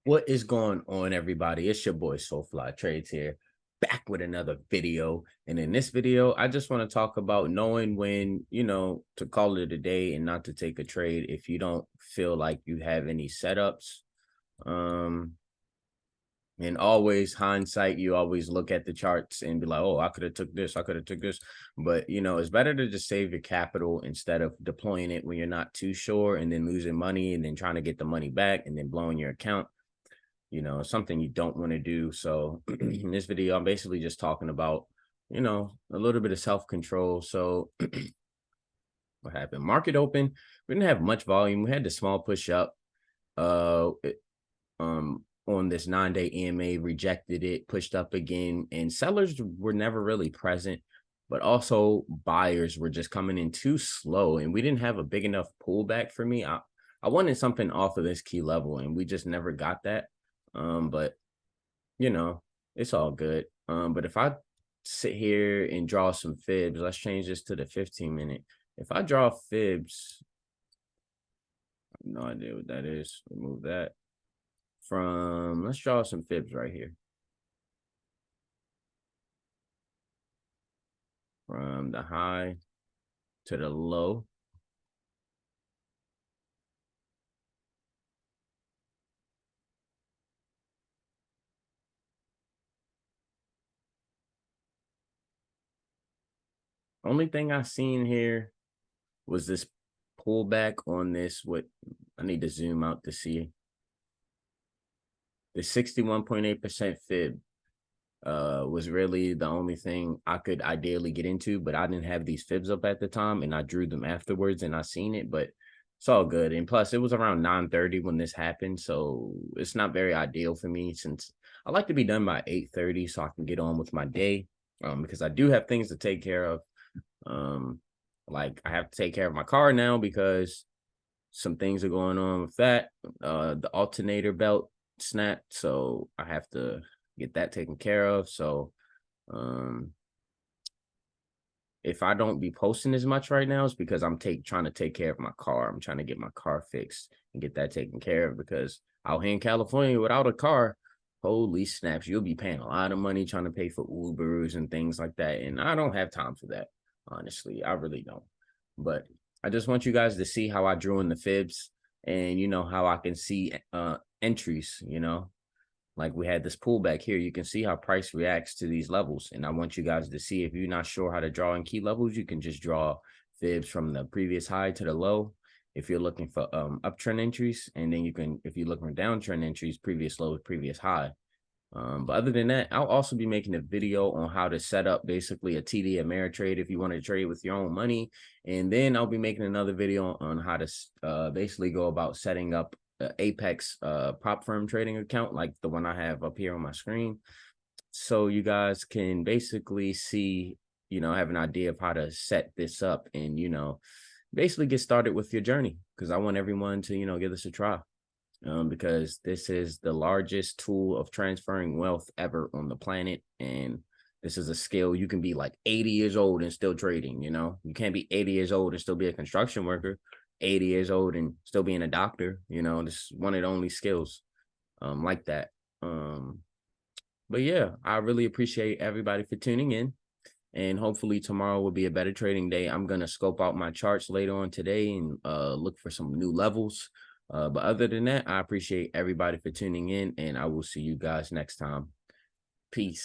What is going on, everybody? It's your boy Soulfly Trades here, back with another video. And in this video, I just want to talk about knowing when, to call it a day and not to take a trade if you don't feel like you have any setups. Um, and always hindsight, you always look at the charts and be like, oh, I could have took this, I could have took this. But it's better to just save your capital instead of deploying it when you're not too sure and then losing money and then trying to get the money back and then blowing your account. Something you don't want to do. So in this video, I'm basically just talking about, a little bit of self-control. So what happened? Market open. We didn't have much volume. We had the small push up on this 9-day EMA, rejected it, pushed up again, and sellers were never really present, but also buyers were just coming in too slow, and we didn't have a big enough pullback for me. I wanted something off of this key level, and we just never got that. But it's all good. But if I sit here and draw some fibs, let's change this to the 15-minute. If I draw fibs, I have no idea what that is. Remove that from, let's draw some fibs right here. From the high to the low. Only thing I seen here was this pullback on this. What I need to zoom out to see the 61.8% fib was really the only thing I could ideally get into, but I didn't have these fibs up at the time and I drew them afterwards and I seen it, but it's all good. And plus it was around 9:30 when this happened, so it's not very ideal for me since I like to be done by 8:30 so I can get on with my day, because I do have things to take care of. Like I have to take care of my car now because some things are going on with that. The alternator belt snapped, so I have to get that taken care of. So if I don't be posting as much right now, it's because I'm trying to take care of my car. I'm trying to get my car fixed and get that taken care of, because out here in California without a car, holy snaps, you'll be paying a lot of money trying to pay for Ubers and things like that. And I don't have time for that. Honestly, I really don't. But I just want you guys to see how I drew in the fibs and how I can see entries, like we had this pullback here. You can see how price reacts to these levels. And I want you guys to see, if you're not sure how to draw in key levels, you can just draw fibs from the previous high to the low if you're looking for uptrend entries. And then you can, if you're looking for downtrend entries, previous low, previous high. But other than that, I'll also be making a video on how to set up basically a TD Ameritrade if you want to trade with your own money. And then I'll be making another video on how to basically go about setting up Apex prop firm trading account, like the one I have up here on my screen. So you guys can basically see, have an idea of how to set this up and, basically get started with your journey, because I want everyone to, give this a try. Because this is the largest tool of transferring wealth ever on the planet. And this is a skill. You can be like 80 years old and still trading, you can't be 80 years old and still be a construction worker, 80 years old and still being a doctor. This is one of the only skills like that. But yeah, I really appreciate everybody for tuning in. And hopefully tomorrow will be a better trading day. I'm going to scope out my charts later on today and look for some new levels. But other than that, I appreciate everybody for tuning in, and I will see you guys next time. Peace.